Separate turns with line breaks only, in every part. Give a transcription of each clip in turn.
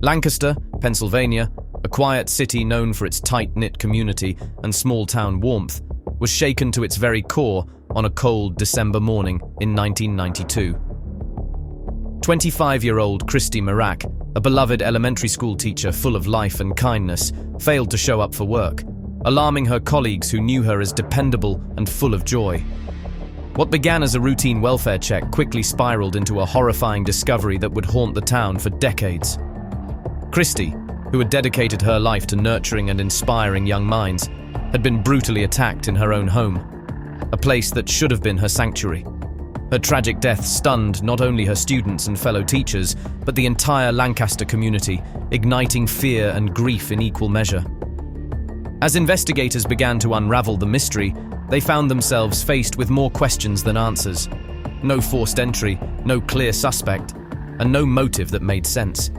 Lancaster, Pennsylvania, a quiet city known for its tight-knit community and small-town warmth, was shaken to its very core on a cold December morning in 1992. 25-year-old Christy Mirack, a beloved elementary school teacher full of life and kindness, failed to show up for work, alarming her colleagues who knew her as dependable and full of joy. What began as a routine welfare check quickly spiraled into a horrifying discovery that would haunt the town for decades. Christy, who had dedicated her life to nurturing and inspiring young minds, had been brutally attacked in her own home, a place that should have been her sanctuary. Her tragic death stunned not only her students and fellow teachers, but the entire Lancaster community, igniting fear and grief in equal measure. As investigators began to unravel the mystery, they found themselves faced with more questions than answers. No forced entry, no clear suspect, and no motive that made sense.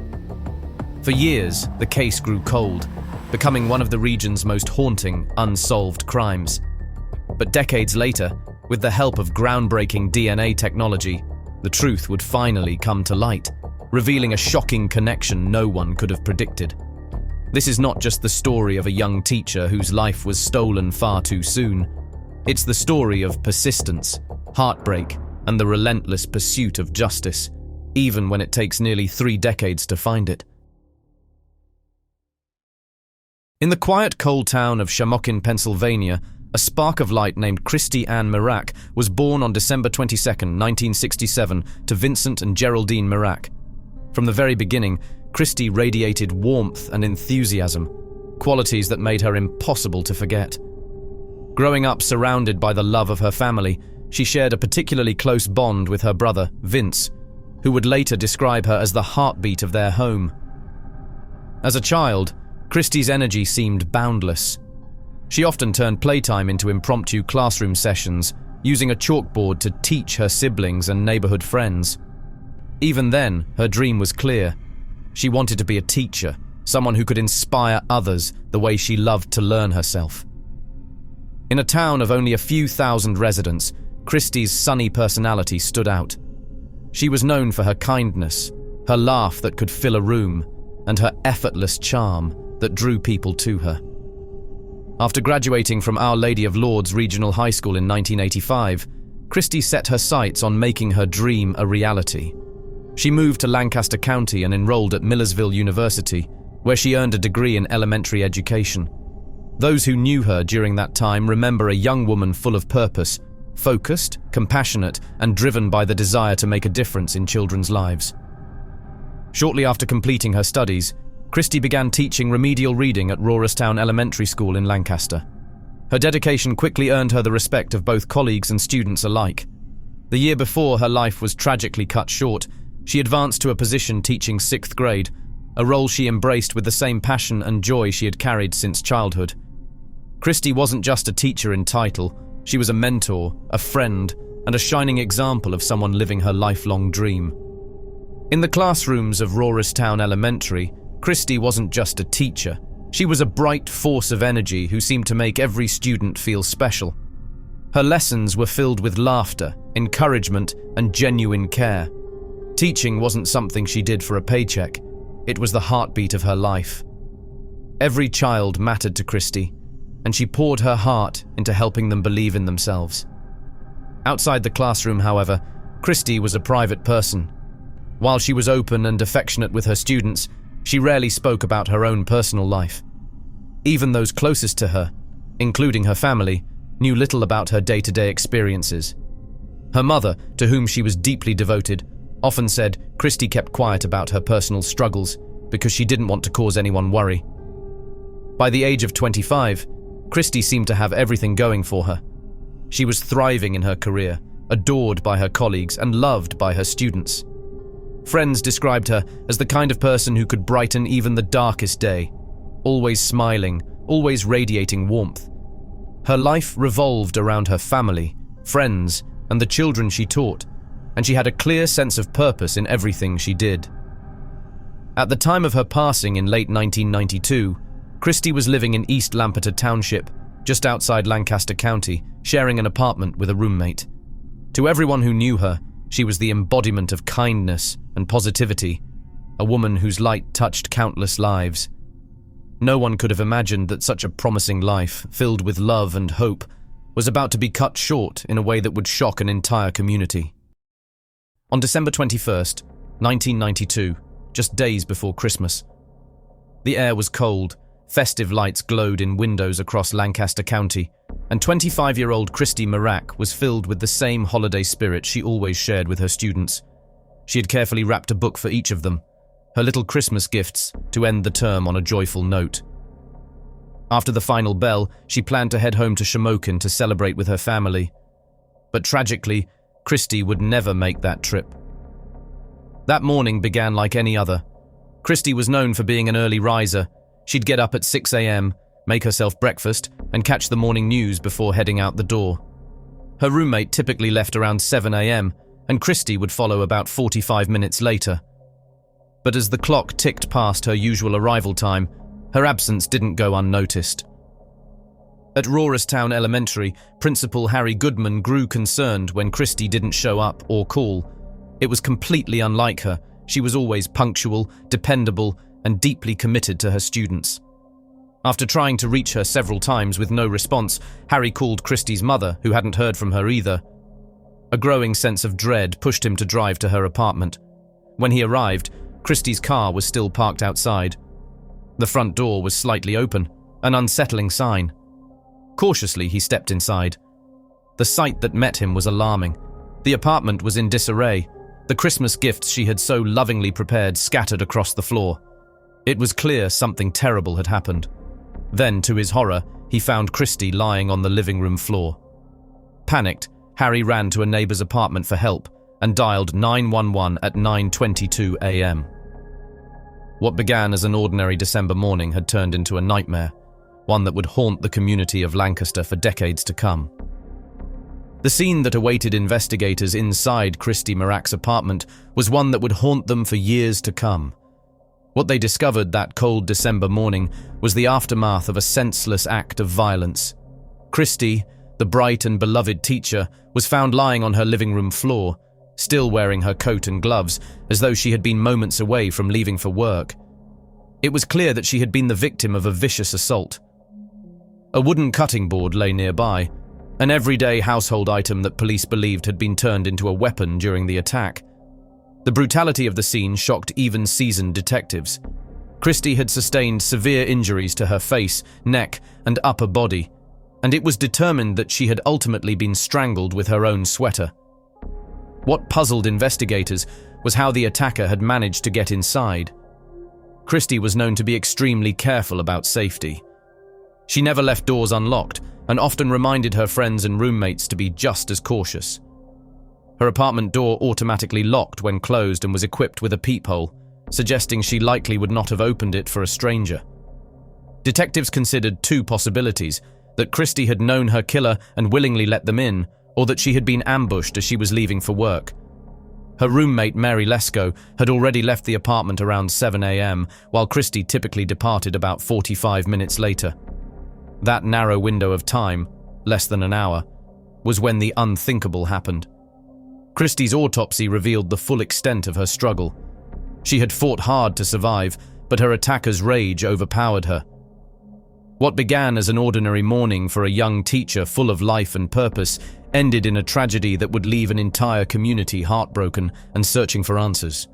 For years, the case grew cold, becoming one of the region's most haunting, unsolved crimes. But decades later, with the help of groundbreaking DNA technology, the truth would finally come to light, revealing a shocking connection no one could have predicted. This is not just the story of a young teacher whose life was stolen far too soon. It's the story of persistence, heartbreak, and the relentless pursuit of justice, even when it takes nearly 3 decades to find it. In the quiet, cold town of Shamokin, Pennsylvania, a spark of light named Christy Ann Mirack was born on December 22, 1967, to Vincent and Geraldine Mirack. From the very beginning, Christy radiated warmth and enthusiasm, qualities that made her impossible to forget. Growing up surrounded by the love of her family, she shared a particularly close bond with her brother, Vince, who would later describe her as the heartbeat of their home. As a child, Christy's energy seemed boundless. She often turned playtime into impromptu classroom sessions, using a chalkboard to teach her siblings and neighborhood friends. Even then, her dream was clear. She wanted to be a teacher, someone who could inspire others the way she loved to learn herself. In a town of only a few thousand residents, Christy's sunny personality stood out. She was known for her kindness, her laugh that could fill a room, and her effortless charm that drew people to her. After graduating from Our Lady of Lourdes Regional High School in 1985, Christy set her sights on making her dream a reality. She moved to Lancaster County and enrolled at Millersville University, where she earned a degree in elementary education. Those who knew her during that time remember a young woman full of purpose, focused, compassionate, and driven by the desire to make a difference in children's lives. Shortly after completing her studies, Christy began teaching remedial reading at Rorastown Elementary School in Lancaster. Her dedication quickly earned her the respect of both colleagues and students alike. The year before her life was tragically cut short, she advanced to a position teaching 6th grade, a role she embraced with the same passion and joy she had carried since childhood. Christy wasn't just a teacher in title, she was a mentor, a friend, and a shining example of someone living her lifelong dream. In the classrooms of Rorastown Elementary, Christy wasn't just a teacher, she was a bright force of energy who seemed to make every student feel special. Her lessons were filled with laughter, encouragement, and genuine care. Teaching wasn't something she did for a paycheck, it was the heartbeat of her life. Every child mattered to Christy, and she poured her heart into helping them believe in themselves. Outside the classroom, however, Christy was a private person. While she was open and affectionate with her students, she rarely spoke about her own personal life. Even those closest to her, including her family, knew little about her day-to-day experiences. Her mother, to whom she was deeply devoted, often said Christy kept quiet about her personal struggles because she didn't want to cause anyone worry. By the age of 25, Christy seemed to have everything going for her. She was thriving in her career, adored by her colleagues and loved by her students. Friends described her as the kind of person who could brighten even the darkest day, always smiling, always radiating warmth. Her life revolved around her family, friends, and the children she taught, and she had a clear sense of purpose in everything she did. At the time of her passing in late 1992, Christy was living in East Lampeter Township, just outside Lancaster County, sharing an apartment with a roommate. To everyone who knew her, she was the embodiment of kindness and positivity. a woman whose light touched countless lives. No one could have imagined that such a promising life, filled with love and hope, was about to be cut short in a way that would shock an entire community. On December 21st, 1992, just days before Christmas, the air was cold, festive lights glowed in windows across Lancaster County, and 25-year-old Christy Mirack was filled with the same holiday spirit she always shared with her students. She had carefully wrapped a book for each of them, her little Christmas gifts to end the term on a joyful note. After the final bell, she planned to head home to Shamokin to celebrate with her family. But tragically, Christy would never make that trip. That morning began like any other. Christy was known for being an early riser. She'd get up at 6 a.m., make herself breakfast, and catch the morning news before heading out the door. Her roommate typically left around 7 a.m., and Christy would follow about 45 minutes later. But as the clock ticked past her usual arrival time, her absence didn't go unnoticed. At Rorastown Elementary, Principal Harry Goodman grew concerned when Christy didn't show up or call. It was completely unlike her. She was always punctual, dependable, and deeply committed to her students. After trying to reach her several times with no response, Harry called Christy's mother, who hadn't heard from her either. A growing sense of dread pushed him to drive to her apartment. When he arrived, Christy's car was still parked outside. The front door was slightly open, an unsettling sign. Cautiously, he stepped inside. The sight that met him was alarming. The apartment was in disarray, the Christmas gifts she had so lovingly prepared scattered across the floor. It was clear something terrible had happened. Then, to his horror, he found Christy lying on the living room floor. Panicked, Harry ran to a neighbor's apartment for help and dialed 911 at 9:22 a.m. What began as an ordinary December morning had turned into a nightmare, one that would haunt the community of Lancaster for decades to come. The scene that awaited investigators inside Christy Mirack's apartment was one that would haunt them for years to come. What they discovered that cold December morning was the aftermath of a senseless act of violence. Christy, the bright and beloved teacher, was found lying on her living room floor, still wearing her coat and gloves, as though she had been moments away from leaving for work. It was clear that she had been the victim of a vicious assault. A wooden cutting board lay nearby, an everyday household item that police believed had been turned into a weapon during the attack. The brutality of the scene shocked even seasoned detectives. Christy had sustained severe injuries to her face, neck, and upper body, and it was determined that she had ultimately been strangled with her own sweater. What puzzled investigators was how the attacker had managed to get inside. Christy was known to be extremely careful about safety. She never left doors unlocked and often reminded her friends and roommates to be just as cautious. Her apartment door automatically locked when closed and was equipped with a peephole, suggesting she likely would not have opened it for a stranger. Detectives considered two possibilities: that Christy had known her killer and willingly let them in, or that she had been ambushed as she was leaving for work. Her roommate, Mary Lesko, had already left the apartment around 7 a.m., while Christy typically departed about 45 minutes later. That narrow window of time, less than an hour, was when the unthinkable happened. Christy's autopsy revealed the full extent of her struggle. She had fought hard to survive, but her attacker's rage overpowered her. What began as an ordinary morning for a young teacher full of life and purpose ended in a tragedy that would leave an entire community heartbroken and searching for answers.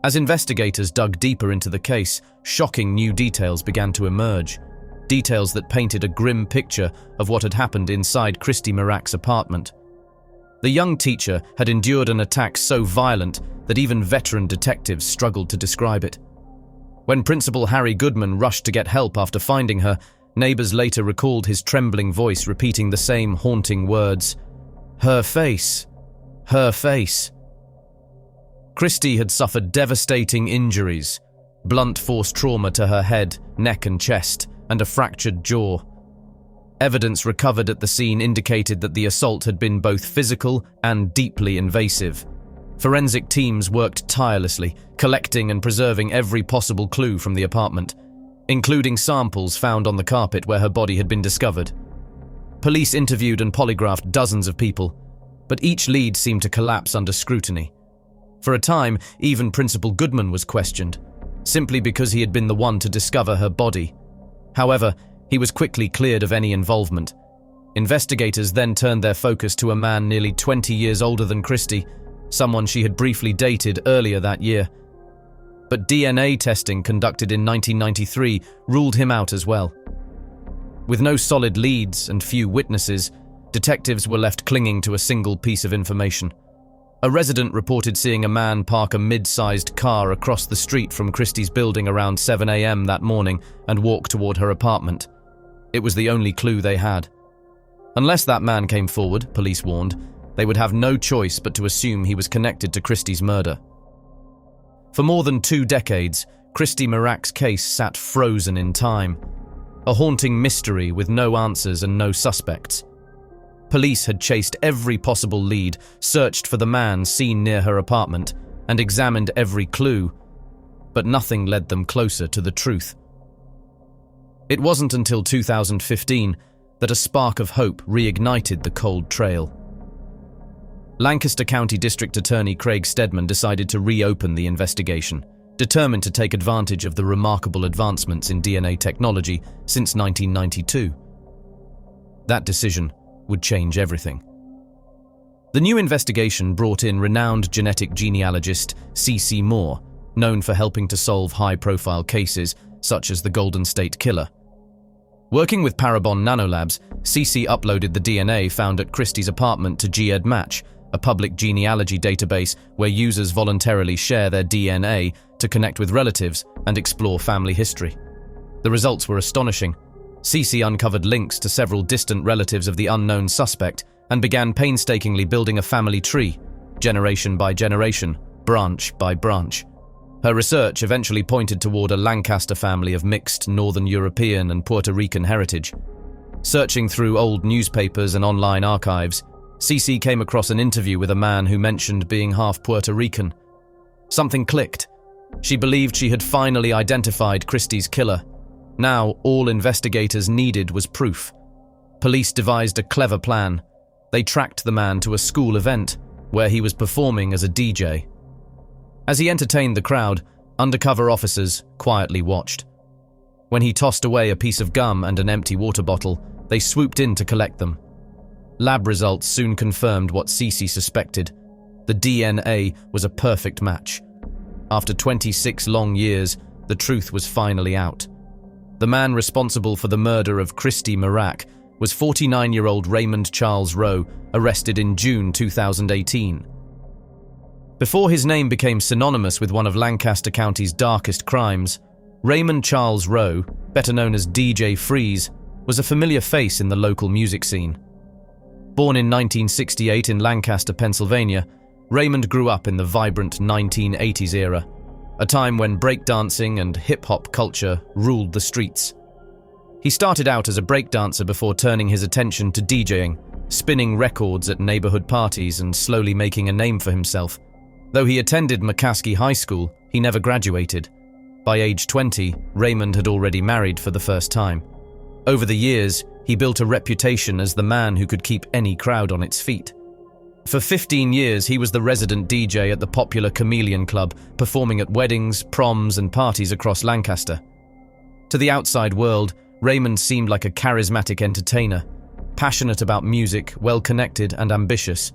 As investigators dug deeper into the case, shocking new details began to emerge. Details that painted a grim picture of what had happened inside Christy Mirack's apartment. The young teacher had endured an attack so violent that even veteran detectives struggled to describe it. When Principal Harry Goodman rushed to get help after finding her, neighbors later recalled his trembling voice repeating the same haunting words, "Her face. Her face." Christy had suffered devastating injuries, blunt force trauma to her head, neck and chest, and a fractured jaw. Evidence recovered at the scene indicated that the assault had been both physical and deeply invasive. Forensic teams worked tirelessly, collecting and preserving every possible clue from the apartment, including samples found on the carpet where her body had been discovered. Police interviewed and polygraphed dozens of people, but each lead seemed to collapse under scrutiny. For a time, even Principal Goodman was questioned, simply because he had been the one to discover her body. However, he was quickly cleared of any involvement. Investigators then turned their focus to a man nearly 20 years older than Christy, someone she had briefly dated earlier that year. But DNA testing conducted in 1993 ruled him out as well. With no solid leads and few witnesses, detectives were left clinging to a single piece of information. A resident reported seeing a man park a mid-sized car across the street from Christy's building around 7 a.m. that morning and walk toward her apartment. It was the only clue they had. Unless that man came forward, police warned, they would have no choice but to assume he was connected to Christy's murder. For more than 2 decades, Christy Mirack's case sat frozen in time, a haunting mystery with no answers and no suspects. Police had chased every possible lead, searched for the man seen near her apartment, and examined every clue, but nothing led them closer to the truth. It wasn't until 2015 that a spark of hope reignited the cold trail. Lancaster County District Attorney Craig Steadman decided to reopen the investigation, determined to take advantage of the remarkable advancements in DNA technology since 1992. That decision would change everything. The new investigation brought in renowned genetic genealogist C.C. Moore, known for helping to solve high-profile cases such as the Golden State Killer. Working with Parabon Nanolabs, C.C. uploaded the DNA found at Christie's apartment to GEDmatch, a public genealogy database where users voluntarily share their DNA to connect with relatives and explore family history. The results were astonishing. C.C. uncovered links to several distant relatives of the unknown suspect and began painstakingly building a family tree, generation by generation, branch by branch. Her research eventually pointed toward a Lancaster family of mixed Northern European and Puerto Rican heritage. Searching through old newspapers and online archives, C.C. came across an interview with a man who mentioned being half Puerto Rican. Something clicked. She believed she had finally identified Christy's killer. Now, all investigators needed was proof. Police devised a clever plan. They tracked the man to a school event, where he was performing as a DJ. As he entertained the crowd, undercover officers quietly watched. When he tossed away a piece of gum and an empty water bottle, they swooped in to collect them. Lab results soon confirmed what C.C. suspected. The DNA was a perfect match. After 26 long years, the truth was finally out. The man responsible for the murder of Christy Mirack was 49-year-old Raymond Charles Rowe, arrested in June 2018. Before his name became synonymous with one of Lancaster County's darkest crimes, Raymond Charles Rowe, better known as DJ Freeze, was a familiar face in the local music scene. Born in 1968 in Lancaster, Pennsylvania, Raymond grew up in the vibrant 1980s era, a time when breakdancing and hip-hop culture ruled the streets. He started out as a breakdancer before turning his attention to DJing, spinning records at neighborhood parties and slowly making a name for himself. Though he attended McCaskey High School, he never graduated. By age 20, Raymond had already married for the first time. Over the years, he built a reputation as the man who could keep any crowd on its feet. For 15 years, he was the resident DJ at the popular Chameleon Club, performing at weddings, proms, and parties across Lancaster. To the outside world, Raymond seemed like a charismatic entertainer, passionate about music, well-connected, and ambitious.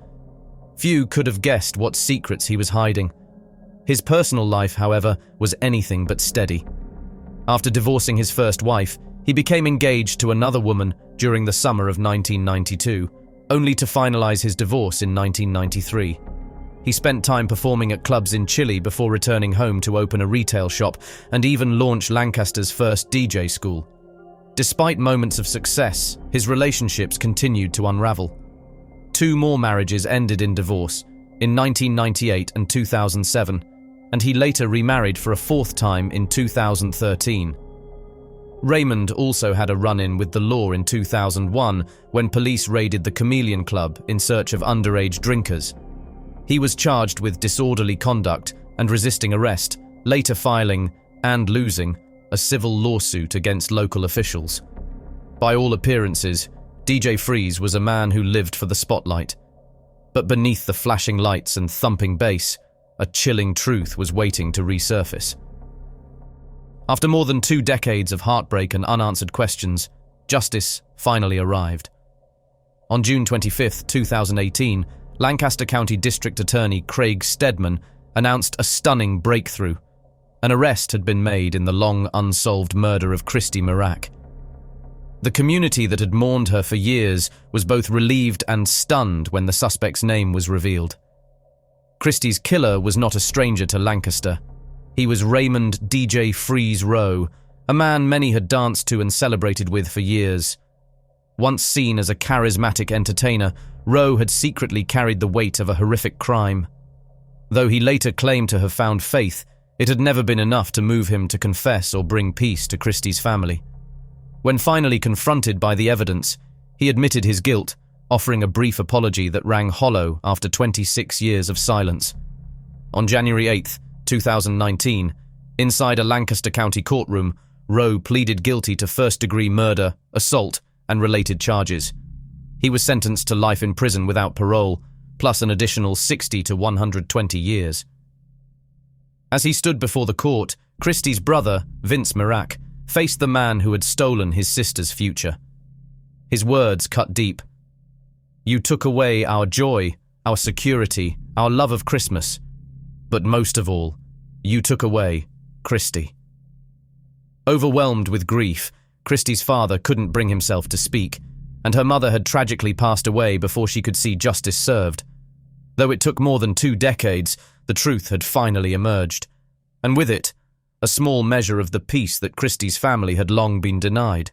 Few could have guessed what secrets he was hiding. His personal life, however, was anything but steady. After divorcing his first wife, he became engaged to another woman during the summer of 1992, only to finalize his divorce in 1993. He spent time performing at clubs in Chile before returning home to open a retail shop and even launch Lancaster's first DJ school. Despite moments of success, his relationships continued to unravel. 2 more marriages ended in divorce, in 1998 and 2007, and he later remarried for a 4th time in 2013. Raymond also had a run-in with the law in 2001 when police raided the Chameleon Club in search of underage drinkers. He was charged with disorderly conduct and resisting arrest, later filing, and losing, a civil lawsuit against local officials. By all appearances, DJ Freeze was a man who lived for the spotlight. But beneath the flashing lights and thumping bass, a chilling truth was waiting to resurface. After more than 2 decades of heartbreak and unanswered questions, justice finally arrived. On June 25, 2018, Lancaster County District Attorney Craig Steadman announced a stunning breakthrough. An arrest had been made in the long unsolved murder of Christy Mirack. The community that had mourned her for years was both relieved and stunned when the suspect's name was revealed. Christy's killer was not a stranger to Lancaster. He was Raymond DJ Freeze Rowe, a man many had danced to and celebrated with for years. Once seen as a charismatic entertainer, Rowe had secretly carried the weight of a horrific crime. Though he later claimed to have found faith, it had never been enough to move him to confess or bring peace to Christy's family. When finally confronted by the evidence, he admitted his guilt, offering a brief apology that rang hollow after 26 years of silence. On January 8, 2019, inside a Lancaster County courtroom, Rowe pleaded guilty to first-degree murder, assault, and related charges. He was sentenced to life in prison without parole, plus an additional 60 to 120 years. As he stood before the court, Christy's brother, Vince Mirack, faced the man who had stolen his sister's future. His words cut deep. "You took away our joy, our security, our love of Christmas. But most of all, you took away Christy." Overwhelmed with grief, Christy's father couldn't bring himself to speak, and her mother had tragically passed away before she could see justice served. Though it took more than 2 decades, the truth had finally emerged, and with it, a small measure of the peace that Christy's family had long been denied.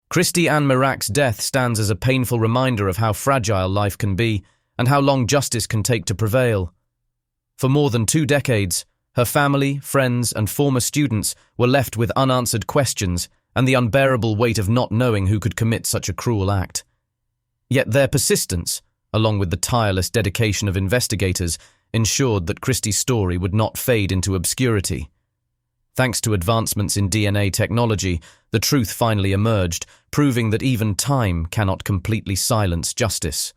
Christy Ann Mirack's death stands as a painful reminder of how fragile life can be and how long justice can take to prevail. For more than 2 decades, her family, friends, and former students were left with unanswered questions and the unbearable weight of not knowing who could commit such a cruel act. Yet their persistence, along with the tireless dedication of investigators, ensured that Christy's story would not fade into obscurity. Thanks to advancements in DNA technology, the truth finally emerged, proving that even time cannot completely silence justice.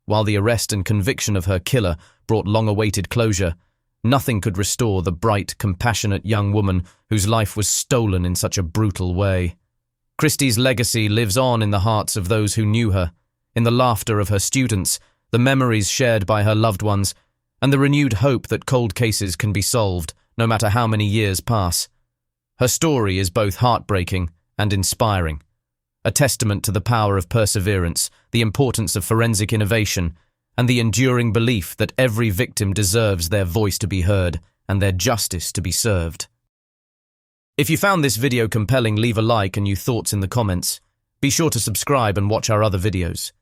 While the arrest and conviction of her killer brought long-awaited closure, nothing could restore the bright, compassionate young woman whose life was stolen in such a brutal way. Christy's legacy lives on in the hearts of those who knew her, in the laughter of her students, the memories shared by her loved ones, and the renewed hope that cold cases can be solved, no matter how many years pass. Her story is both heartbreaking and inspiring, a testament to the power of perseverance, the importance of forensic innovation, and the enduring belief that every victim deserves their voice to be heard and their justice to be served. If you found this video compelling, leave a like and your thoughts in the comments. Be sure to subscribe and watch our other videos.